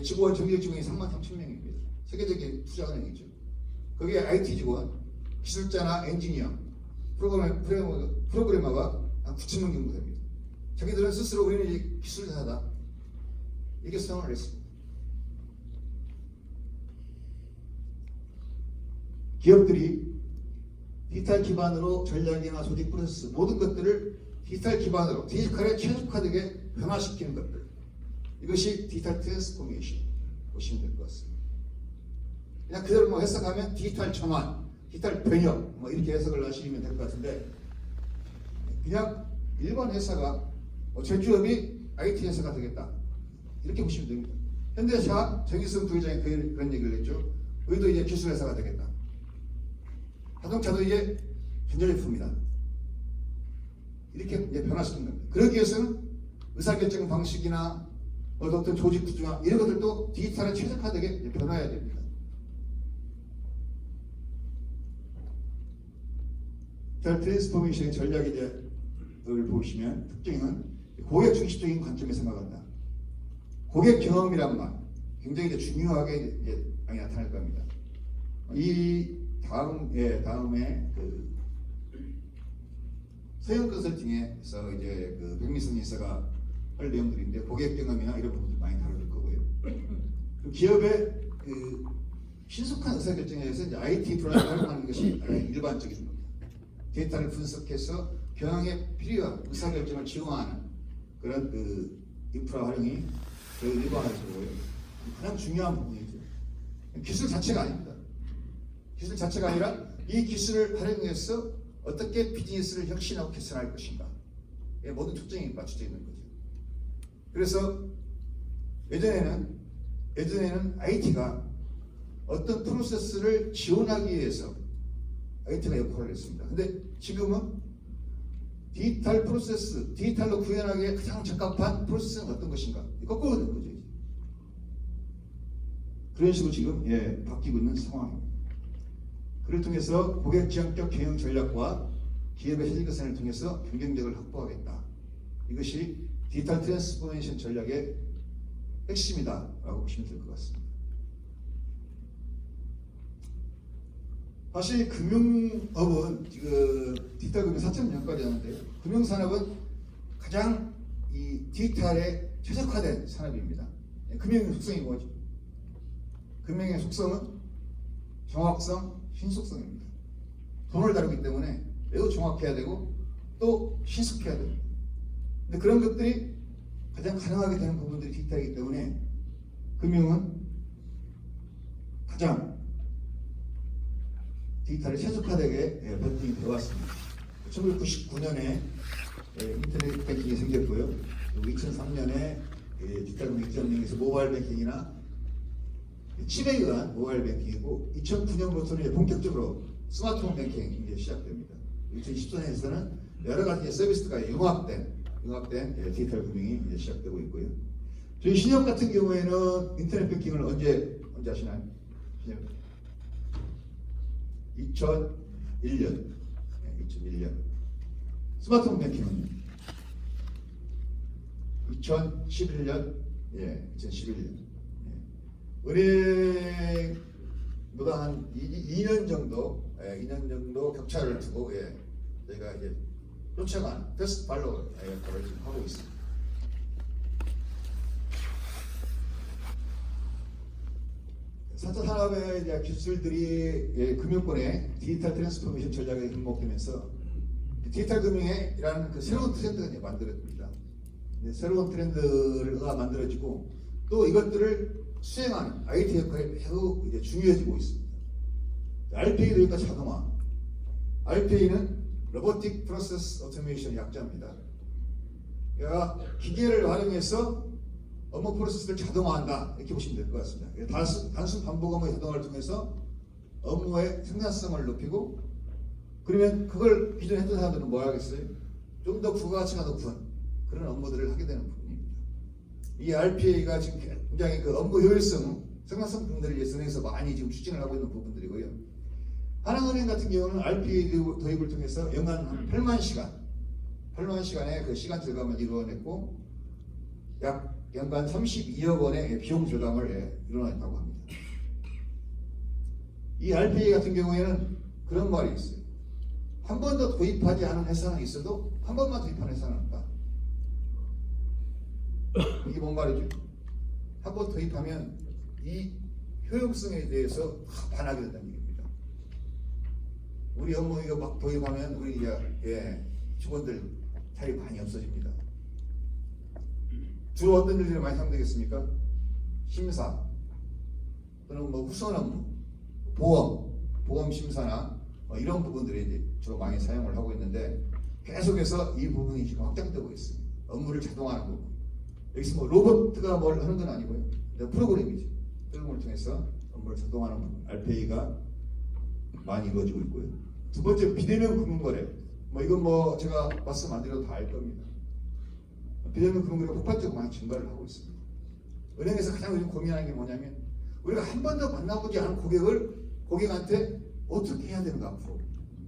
직원 정규직 직원이 33,000명입니다. 세계적인 투자은행이죠. 거기에 IT 직원, 기술자나 엔지니어, 프로그래머가 한 9,000명 정도 됩니다. 자기들은 스스로 우리는 이제 기술자다 이렇게 수상을 했습니다. 기업들이 디지털 기반으로 전략이나 조직 프로세스 모든 것들을 디지털 기반으로 디지털에 최적화되게 변화시키는 것들, 이것이 디지털 트랜스포메이션 보시면 될 것 같습니다. 그냥 그대로 뭐 해석하면 디지털 전환, 디지털 변형 뭐 이렇게 해석을 하시면 될 것 같은데, 그냥 일반 회사가 제조업이 IT 회사가 되겠다 이렇게 보시면 됩니다. 현대차 정의선 부회장이 그런 얘기를 했죠. 우리도 이제 기술 회사가 되겠다. 자동차도 이제 전자제품이다. 이렇게 이제 변화시키는 겁니다. 그러기 위해서는 의사결정 방식이나 어떤 조직 구조나 이런 것들도 디지털에 최적화되게 변화해야 됩니다. 디지털 트랜스포메이션의 전략을 보시면 특징은 고객 중심적인 관점에 생각한다. 고객 경험이란 말 굉장히 중요하게 많이 나타날 겁니다. 이 다음에 그 서영 컨설팅에서 이제 그 백미선 이사가 할 내용들인데 고객 경험이나 이런 부분들 많이 다룰 거고요. 그 기업의 그 신속한 의사결정에 대해서 이제 IT 프로그램을 활용하는 것이 일반적인 겁니다. 데이터를 분석해서 경영에 필요한 의사결정을 지원하는 그런 그 인프라 활용이 저희 일반화에서고요. 가장 중요한 부분이죠. 기술 자체가 아닙니다. 기술 자체가 아니라 이 기술을 활용해서 어떻게 비즈니스를 혁신하고 개선할 것인가, 모든 초점이 맞춰져 있는 거죠. 그래서 예전에는 IT가 어떤 프로세스를 지원하기 위해서 IT가 역할을 했습니다. 근데 지금은 디지털 프로세스, 디지털로 구현하기에 가장 적합한 프로세스는 어떤 것인가? 거꾸로 된 거죠. 그런 식으로 지금 바뀌고 있는 상황입니다. 그를 통해서 고객 지향적 경영 전략과 기업의 혜진 개선을 통해서 경쟁력을 확보하겠다. 이것이 디지털 트랜스포메이션 전략의 핵심이다라고 보시면 될 것 같습니다. 사실 금융업은 지금 디지털 금융 4.0까지 하는데요. 금융산업은 가장 이 디지털에 최적화된 산업입니다. 금융의 속성이 뭐죠? 금융의 속성은 정확성, 신속성입니다. 돈을 다루기 때문에 매우 정확해야 되고 또 신속해야 됩니다. 근데 그런 것들이 가장 가능하게 되는 부분들이 디지털이기 때문에 금융은 가장 디지털에 최적화되게 발전이 되어왔습니다. 1999년에 인터넷 뱅킹이 생겼고요. 2003년에 디지털 금융 2.0에서 모바일 뱅킹이나 칩에 의한 모바일 뱅킹이고 2009년부터는 본격적으로 스마트폰 뱅킹이 이제 시작됩니다. 2014년에서는 여러 가지 서비스가 융합된 디지털 금융이 이제 시작되고 있고요. 저희 신협 같은 경우에는 인터넷 뱅킹을 언제 하시나요? 신협 2001년. 스마트폰 뱅킹은 2011년. 2011년. 은행보다 한 2년 정도 격차를 두고 저희가 이제 쫓아가는 패스트 팔로우를 지금 하고 있습니다. 사차 산업의 이제 기술들이 금융권의 디지털 트랜스포메이션 전략에 접목되면서 디지털 금융이라는 그 새로운 트렌드가 이제 만들어집니다. 새로운 트렌드가 만들어지고 또 이것들을 수행하는 IT 역할이 매우 이제 중요해지고 있습니다. RPA 그러니까 자동화. RPA는 로보틱 프로세스 오토메이션 약자입니다. 그러니까 기계를 활용해서 업무 프로세스를 자동화한다 이렇게 보시면 될 것 같습니다. 단순 반복 업무의 자동화를 통해서 업무의 생산성을 높이고 그러면 그걸 기존에 했던 사람들은 뭐 하겠어요? 좀 더 부가가치가 높은 그런 업무들을 하게 되는 부분입니다. 이 RPA가 지금 굉장히 그 업무 효율성, 생산성 등들을 예선에서 많이 지금 추진을 하고 있는 부분들이고요. 하나은행 같은 경우는 RPA 도입을 통해서 연간 한 8만 시간의 그 시간 절감을 이루어냈고 약 연간 32억 원의 비용 절감을 이뤄냈다고 합니다. 이 RPA 같은 경우에는 그런 말이 있어요. 한 번도 도입하지 않은 회사는 있어도 한 번만 도입한 회사는 없다. 이게 뭔 말이죠? 한 번 도입하면 이 효용성에 대해서 반하게 된다는 얘기입니다. 우리 업무 이거 막 도입하면 우리 직원들 자리 많이 없어집니다. 주로 어떤 일들이 많이 사용되겠습니까? 심사 또는 뭐 후선 업무, 보험 심사나 이런 부분들이 이제 주로 많이 사용을 하고 있는데 계속해서 이 부분이 지금 확장되고 있습니다. 업무를 자동화하는 부분. 여기서 뭐 로봇가 뭘 하는 건 아니고요. 프로그램이죠. 프로그램을 통해서 업무를 자동화하는 부분. RPA가 많이 이루어지고 있고요. 두 번째 비대면 금융거래. 이건 뭐 제가 말씀 안 드려도 다 알 겁니다. 비대면 금융거래가 폭발적으로 많이 증가를 하고 있습니다. 은행에서 가장 요즘 고민하는 게 뭐냐면 우리가 한 번도 만나보지 않은 고객한테 어떻게 해야 되는가 앞으로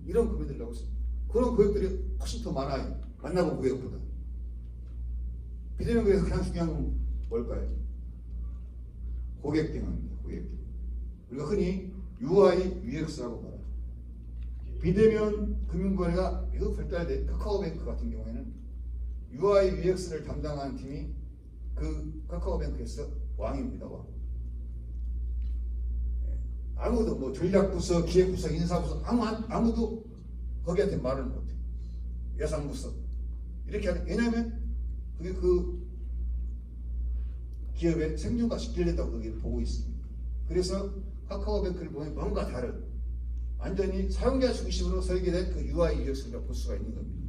이런 고민들을 하고 있습니다. 그런 고객들이 훨씬 더 많아요. 만나본 고객보다. 비대면 거래에서 가장 중요한 건 뭘까요? 고객 경험입니다. 고객 경험. 우리가 흔히 UI, UX라고 말하죠. 비대면 금융거래가 매우 발달된 카카오뱅크 같은 경우에는 UI, UX를 담당하는 팀이 그 카카오뱅크에서 왕입니다. 왕. 아무도 뭐 전략부서, 기획부서, 인사부서 아무도 거기한테 말을 못해요. 예산부서 이렇게 하는. 왜냐하면 그게 그 기업의 생존과 직결된다고 거기를 보고 있습니다. 그래서 카카오뱅크를 보면 뭔가 다른 완전히 사용자 중심으로 설계된 그 UI, UX를 볼 수가 있는 겁니다.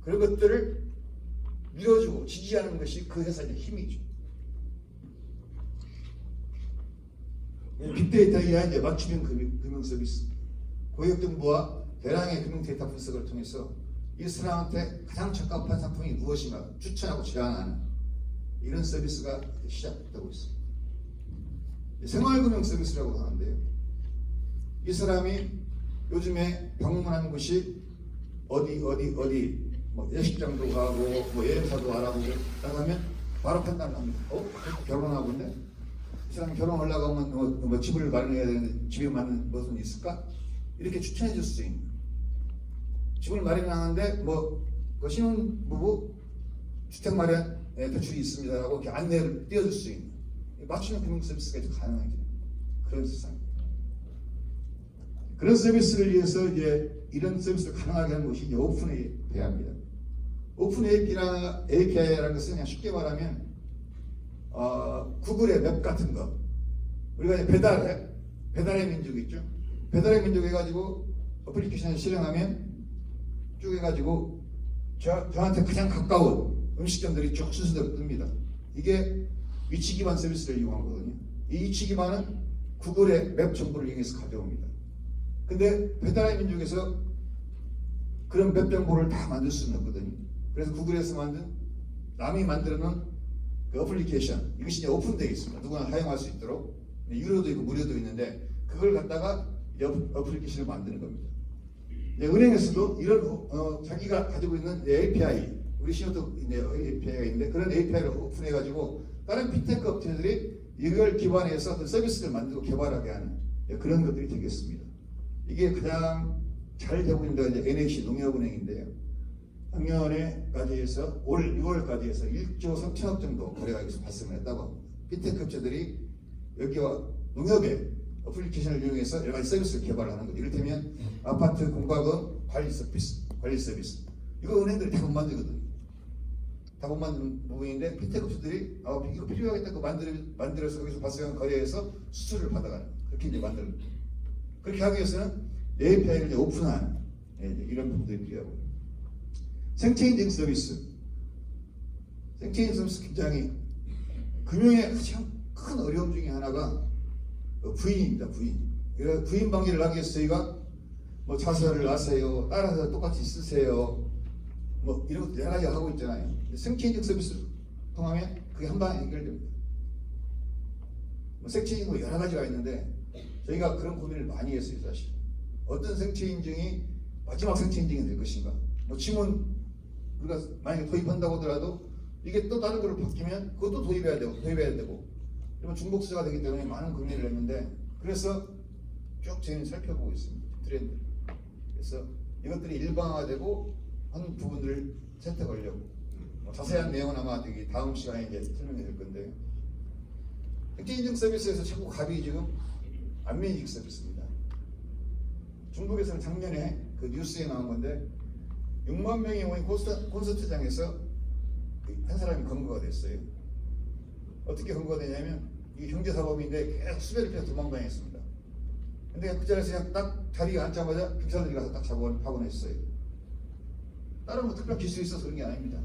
그런 것들을 밀어주고 지지하는 것이 그 회사의 힘이죠. 빅데이터에 이제 맞춤형 금융 서비스, 고객 정보와 대량의 금융 데이터 분석을 통해서 이 사람한테 가장 적합한 상품이 무엇인가 추천하고 제안하는 이런 서비스가 시작되고 있습니다. 생활금융 서비스라고 하는데요. 이 사람이 요즘에 방문하는 곳이 어디 뭐 예식장도 가고 뭐 여행사도 알아보고 나가면 바로 판단을 합니다. 결혼하고 있네? 이 사람이 결혼하려고 하면 뭐 집을 마련해야 되는데 집에 맞는 무슨 있을까? 이렇게 추천해 줄 수 있는. 집을 마련하는데 그 신혼부부 주택 마련 대출이 있습니다라고 이렇게 안내를 띄워줄 수 있는 맞춤형 금융 서비스가 이제 가능하죠. 그런 세상입니다. 그런 서비스를 위해서 이제 이런 서비스를 가능하게 하는 것이 이제 오픈 API입니다. 오픈 API라는 것은 그냥 쉽게 말하면 구글의 맵 같은 거. 우리가 이제 배달의 민족 있죠. 배달의 민족 해가지고 어플리케이션을 실행하면 쭉 해가지고 저한테 가장 가까운 음식점들이 쭉 순서대로 뜹니다. 이게 위치 기반 서비스를 이용한 거거든요. 이 위치 기반은 구글의 맵 정보를 이용해서 가져옵니다. 근데 배달의 민족에서 그런 웹 정보를 다 만들 수는 없거든요. 그래서 구글에서 만든 남이 만들어놓은 그 어플리케이션, 이것이 이제 오픈되어 있습니다. 누구나 사용할 수 있도록. 유료도 있고 무료도 있는데 그걸 갖다가 어플리케이션을 만드는 겁니다. 은행에서도 이런 자기가 가지고 있는 API, 우리 신호도 API가 있는데 그런 API를 오픈해가지고 다른 핀테크 업체들이 이걸 기반해서 어떤 서비스를 만들고 개발하게 하는 그런 것들이 되겠습니다. 이게 가장 잘 되고 있는 데가 이제 NAC 농협은행인데요. 작년에까지 해서 올 6월까지 해서 1조 3천억 정도 거래가 여기서 발생을 했다고 합니다. 핀테크 업체들이 여기와 농협에 어플리케이션을 이용해서 여러 가지 서비스를 개발하는 거죠. 이를테면 아파트 공과금 관리 서비스. 이거 은행들이 다 못 만들거든요. 다 못 만드는 부분인데 핀테크 업체들이 이거 필요하겠다고 만들어서 여기서 발생한 거래에서 수수료를 받아가는 거예요. 그렇게 이제 만드는 거죠. 그렇게 하기 위해서는 API를 이제 오픈한 이런 부분들이 필요하고 생체인증 서비스. 생체인증 서비스 굉장히 금융의 가장 큰 어려움 중에 하나가 부인입니다. 부인 방지를 하기 위해서 저희가 뭐 자서를 하세요, 따라서 똑같이 쓰세요, 뭐 이런 것도 여러 가지 하고 있잖아요. 생체인증 서비스를 통하면 그게 한 방에 해결됩니다. 생체인증도 여러 가지가 있는데 저희가 그런 고민을 많이 했어요. 사실 어떤 생체인증이 마지막 생체인증이 될 것인가. 뭐 지문 우리가 만약에 도입한다고 하더라도 이게 또 다른 걸로 바뀌면 그것도 도입해야 되고 그러면 중복수가 되기 때문에 많은 고민을 했는데 그래서 쭉 저희는 살펴보고 있습니다. 트렌드. 그래서 이것들이 일반화되고 한 부분들을 선택하려고 자세한 내용은 아마 되게 다음 시간에 이제 설명해 드릴 건데요. 생체인증 서비스에서 최고 갑이 지금 안면인식 서비스입니다. 중국에서는 작년에 그 뉴스에 나온 건데 6만 명이 모인 콘서트장에서 한 사람이 검거가 됐어요. 어떻게 검거가 되냐면 이게 형제사범인데 계속 수배를 피해서 도망다녔습니다. 근데 그 자리에서 그냥 딱 자리에 앉자마자 경찰들이 가서 딱 잡아내고 했어요. 다른 뭐 특별한 기술이 있어서 그런 게 아닙니다.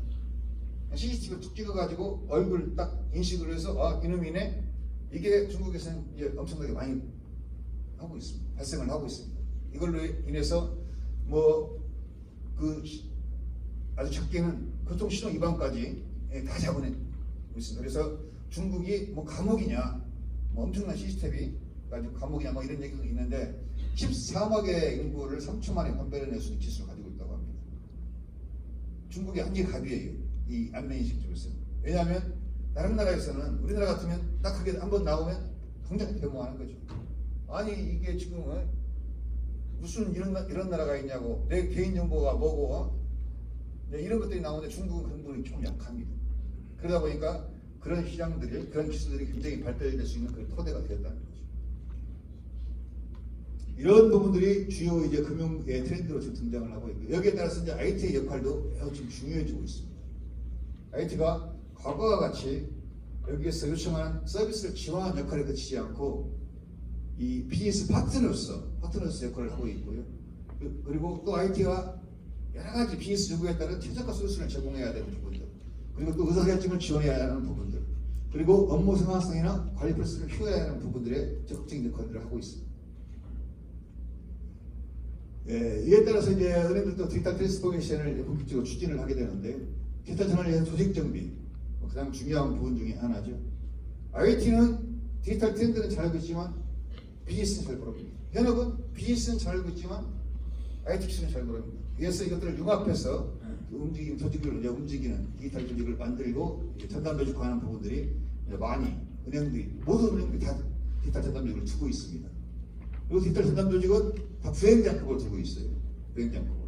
CCTV를 툭 찍어가지고 얼굴 딱 인식을 해서 이놈이네. 이게 중국에서는 이제 엄청나게 많이 하고 있습니다. 발생을 하고 있습니다. 이걸로 인해서 뭐 그 아주 적게는 교통신호 위반까지 다 잡아내고 있습니다. 그래서 중국이 뭐 감옥이냐, 뭐 엄청난 시스템이 가지고 감옥이냐 뭐 이런 얘기도 있는데 14억의 인구를 3초 만에 판별해낼 수 있는 기술을 가지고 있다고 합니다. 중국이 한계 갑이에요. 이 안면인식 쪽에서. 왜냐하면 다른 나라에서는 우리나라 같으면 딱 그게 한번 나오면 당장 데모하는 거죠. 아니 이게 지금 무슨 이런 나라가 있냐고, 내 개인정보가 뭐고 이런 것들이 나오는데 중국은 그런 부분이 좀 약합니다. 그러다 보니까 그런 시장들이, 그런 기술들이 굉장히 발달될 수 있는 그런 토대가 되었다는 거죠. 이런 부분들이 주요 이제 금융의 트렌드로 지금 등장을 하고 있고 여기에 따라서 이제 IT의 역할도 매우 지금 중요해지고 있습니다. IT가 과거와 같이 여기에서 요청하는 서비스를 지원하는 역할에 그치지 않고 이 비즈니스 파트너로서 역할을 하고 있고요. 그리고 또 IT가 여러 가지 비즈니스 요구에 따른 최적화 솔루션을 제공해야 되는 부분들, 그리고 또 의사결정을 지원해야 하는 부분들, 그리고 업무 생산성이나 관리 프로세스를 키워야 하는 부분들에 적극적인 역할들을 하고 있습니다. 이에 따라서 이제 은행들도 디지털 트랜스포메이션을 본격적으로 추진을 하게 되는데 디지털 전환을 위한 조직 정비, 가장 중요한 부분 중에 하나죠. IT는 디지털 트렌드는 잘 알고 있지만 비즈니스는 잘 모릅니다. 현업은 비즈니스는 잘 알고 있지만 IT 기술은 잘 모릅니다. 그래서 이것들을 융합해서 움직이는 조직을 이제 움직이는 디지털 조직을 만들고 전담 조직화하는 부분들이 많이 은행들이 모든 은행들이 다 디지털 전담 조직을 두고 있습니다. 그리고 디지털 전담 조직은 다 부행장급을 두고 있어요. 부행장급을.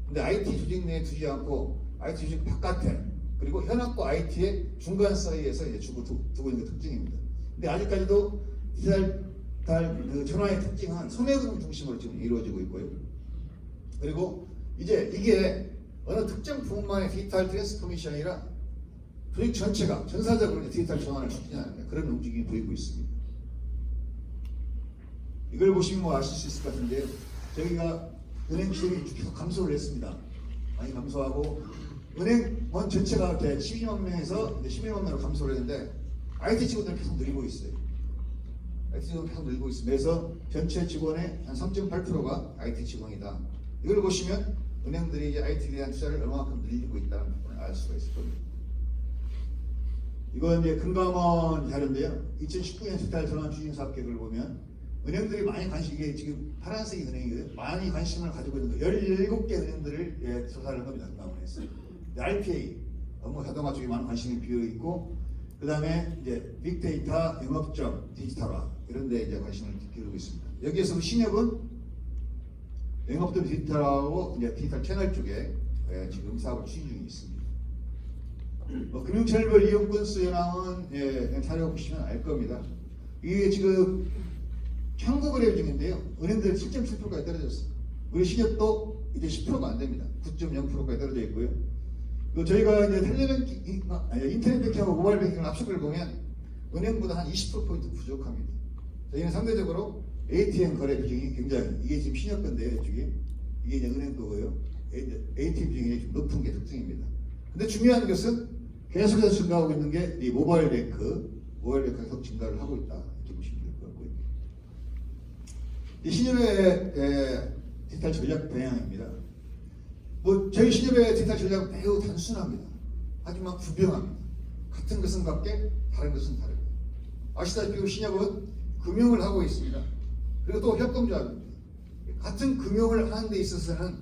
근데 IT 조직 내에 두지 않고 IT 조직 바깥에 그리고 현업과 IT의 중간 사이에서 이제 두고 있는 게 특징입니다. 근데 아직까지도 디지털 그 전환의 특징은 소매금 중심으로 지금 이루어지고 있고요. 그리고 이제 이게 어느 특정 부분만의 디지털 트랜스포메이션이 아니라 조직 전체가 전사적으로 디지털 전환을 추진하는 그런 움직임이 보이고 있습니다. 이걸 보시면 뭐 아실 수 있을 것 같은데요. 저희가 은행 지점이 계속 감소를 했습니다. 많이 감소하고 은행원 전체가 12만 명에서 11만 명으로 감소를 했는데 IT 직원들은 계속 늘고 있어요. IT 직원은 계속 늘고 있습니다. 그래서 전체 직원의 한 3.8%가 IT 직원이다. 이걸 보시면 은행들이 이제 IT에 대한 투자를 얼마만큼 늘리고 있다는 부분을 알 수가 있을 겁니다. 이건 이제 금감원 자료인데요. 2019년 디지털 전환 추진 사업 계획을 보면 은행들이 많이 이게 지금 파란색이 은행이거든요. 많이 관심을 가지고 있는 거 17개 은행들을 조사를 겁니다. 금감원에서. RPA 업무 자동화 쪽에 많은 관심이 비어 있고, 그 다음에 이제 빅데이터, 영업점, 디지털화 이런 데 이제 관심을 기울이고 있습니다. 여기에서 신협은 영업점 디지털하고 이제 디지털 채널 쪽에 지금 사업을 추진 중에 있습니다. 금융채널별 이용 건수 현황은 자료 보시면 알 겁니다. 이게 지금 창구 거래 중인데요. 은행들 7.7%까지 떨어졌어요. 우리 신협도 이제 10%가 안 됩니다. 9.0%까지 떨어져 있고요. 저희가 이제 인터넷 뱅킹하고 모바일 뱅킹을 합식을 보면 은행보다 한 20%포인트 부족합니다. 저희는 상대적으로 ATM 거래 비중이 굉장히, 이게 지금 신협 건데요. 이쪽이 이게 이제 은행 거고요. ATM 비중이 좀 높은 게 특징입니다. 근데 중요한 것은 계속해서 증가하고 있는 게 이 모바일 뱅크가 계속 증가를 하고 있다. 이렇게 보시면 될 것 같고요. 이 신협의 디지털 전략 방향입니다. 저희 신협의 디지털 전략은 매우 단순합니다. 하지만 구병합니다. 같은 것은 같게 다른 것은 다릅니다. 아시다시피 신협은 금융을 하고 있습니다. 그리고 또 협동조합입니다. 같은 금융을 하는 데 있어서는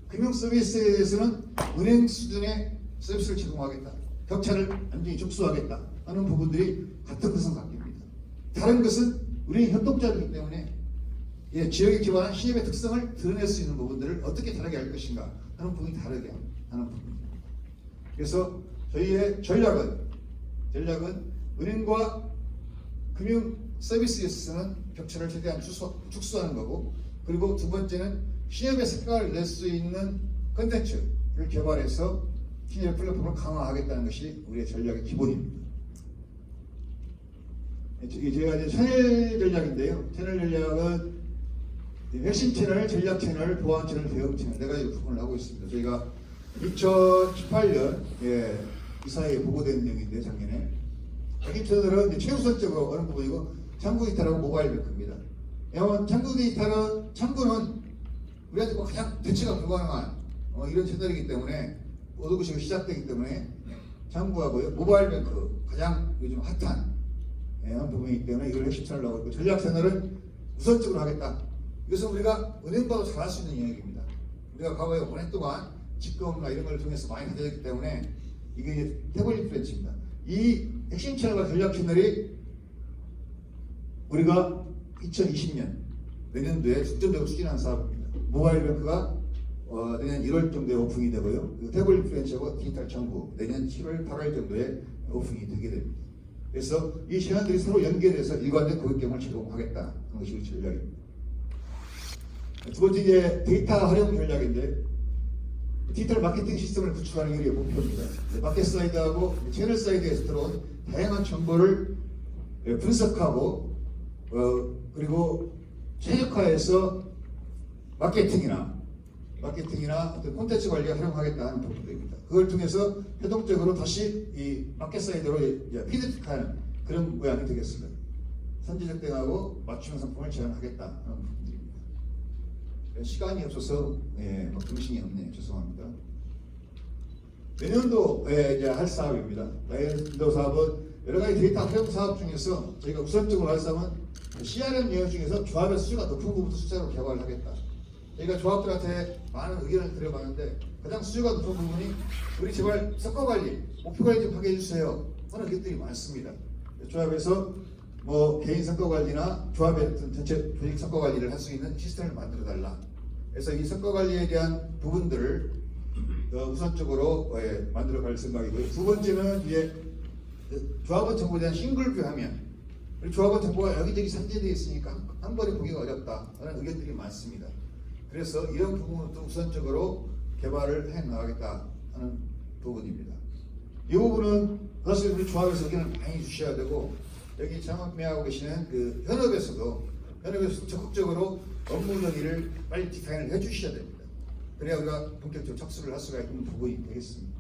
금융 서비스에 대해서는 은행 수준의 서비스를 제공하겠다. 격차를 완전히 축소하겠다 하는 부분들이 같은 것은 같습니다. 다른 것은 우리는 협동조합이기 때문에 지역에 기반한 신협의 특성을 드러낼 수 있는 부분들을 어떻게 다르게 할 것인가 하는 부분이 다르게 하는 부분입니다. 그래서 저희의 전략은 은행과 금융 서비스에 있어서는 격차를 최대한 축소하는 거고, 그리고 두 번째는 신협의 색깔을 낼 수 있는 컨텐츠를 개발해서 신협 플랫폼을 강화하겠다는 것이 우리의 전략의 기본입니다. 제가 이제 채널 전략인데요. 채널 전략은 핵심 채널, 전략 채널, 보안 채널, 대응 채널 네 가지 부분을 하고 있습니다. 저희가 2018년 이 사이에 보고된 내용인데 작년에 핵심 채널은 이제 최우선적으로 어느 부분이고 창구 디지털하고 모바일 뱅크입니다. 왜냐하면 창구 디지털은 창구는 우리한테 가장 대체가 불가능한 이런 채널이기 때문에 모든 것이 시작되기 때문에 창구하고요. 모바일 뱅크 가장 요즘 핫한 부분이기 때문에 이걸 핵심 채널로 하고 있고, 전략 채널은 우선적으로 하겠다. 이것은 우리가 은행보다 잘할 수 있는 영역입니다. 우리가 과거에 오랫동안 직검이나 이런 걸 통해서 많이 가져졌기 때문에 이게 태블릿 프렌치입니다. 이 핵심 채널과 전략 채널이 우리가 2020년 내년도에 중점적으로 추진한 사업입니다. 모바일 뱅크가 내년 1월 정도에 오픈이 되고요. 그리고 태블릿 프렌치하고 디지털 창구 내년 7월, 8월 정도에 오픈이 되게 됩니다. 그래서 이 채널들이 서로 연계돼서 일관된 고객 경험을 제공하겠다는 것이 우리 전략입니다. 두 번째 이제 데이터 활용 전략인데, 디지털 마케팅 시스템을 구축하는 게 우리의 목표입니다. 마켓 사이드하고 채널 사이드에서 들어온 다양한 정보를 분석하고 그리고 최적화해서 마케팅이나 어떤 콘텐츠 관리에 활용하겠다는 부분들입니다. 그걸 통해서 효동적으로 다시 이 마켓 사이드로 피드백하는 그런 모양이 되겠습니다. 선지적 대응하고 맞춤형 상품을 제안하겠다는 부분들입니다. 시간이 없어서 정신이 없네요. 죄송합니다. 내년도에 이제 할 사업입니다. 내년도 사업은 여러 가지 데이터 활용 사업 중에서 저희가 우선적으로 할 사업은 CRM 영역 중에서 조합의 수주가 높은 부분부터 숫자로 개발을 하겠다. 저희가 조합들한테 많은 의견을 드려봤는데 가장 수주가 높은 부분이 우리 제발 성과관리, 목표관리 좀 하게 해주세요 하는 의견들이 많습니다. 조합에서 개인 성과관리나 조합의 어떤 전체 조직 성과관리를 할 수 있는 시스템을 만들어달라. 그래서 이 성과관리에 대한 부분들을 우선적으로 만들어갈 생각이고요. 두 번째는 이제 조합원 정보에 대한 싱글뷰 화면. 우리 조합원 정보가 여기저기 산재되어 있으니까 한 번에 보기가 어렵다 하는 의견들이 많습니다. 그래서 이런 부분도 우선적으로 개발을 해 나가겠다 하는 부분입니다. 이 부분은 사실 우리 조합에서 의견을 많이 주셔야 되고, 여기 참여하고 계시는 그 현업에서도 적극적으로 업무 정의를 빨리 디자인을 해주셔야 됩니다. 그래야 우리가 본격적으로 착수를 할 수가 있는 부분이 되겠습니다.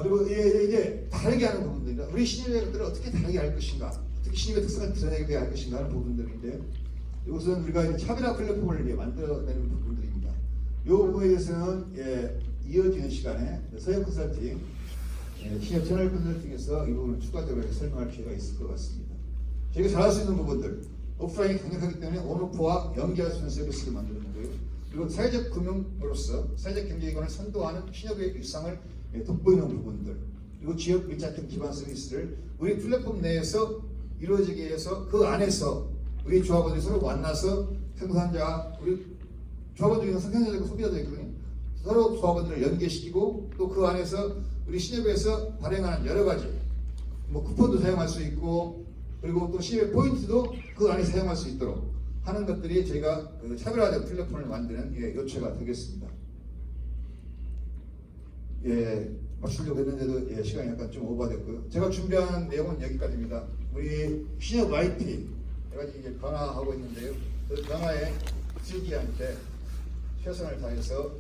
그리고 이제 다르게 하는 부분들입니다. 우리 신입들을 어떻게 다르게 할 것인가, 특히 신입의 특성을 드러내게 할 것인가 하는 부분들인데요. 이것은 우리가 이제 차별화 플랫폼을 만들어내는 부분들입니다. 이 부분에 대해서는 이어지는 시간에 서영 컨설팅, 신협 채널 컨설팅에서 이 부분을 추가적으로 설명할 필요가 있을 것 같습니다. 저희가 잘할 수 있는 부분들, 오프라인이 강력하기 때문에 온오프와 연계할 수 있는 서비스를 만드는 거고요. 그리고 사회적 금융으로서 사회적 경제기관을 선도하는 신협의 일상을 돋보이는 부분들, 그리고 지역 밀착형 기반 서비스를 우리 플랫폼 내에서 이루어지게 해서 그 안에서 우리 조합원들이 서로 만나서 생산자, 우리 조합원 중에는 생산자도 있고 소비자도 있거든요. 서로 조합원들을 연계시키고 또 그 안에서 우리 신협에서 발행하는 여러 가지 뭐 쿠폰도 사용할 수 있고 그리고 또 신협 포인트도 그 안에 사용할 수 있도록 하는 것들이 저희가 그 차별화된 플랫폼을 만드는 요체가 되겠습니다. 마치려고 했는데도 시간이 약간 좀 오버됐고요. 제가 준비한 내용은 여기까지입니다. 우리 신협 YT 제가 이제 변화하고 있는데요. 그 변화에 슬기한테 최선을 다해서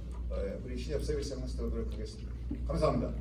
우리 신협 서비스 상승하도록 하겠습니다. 감사합니다.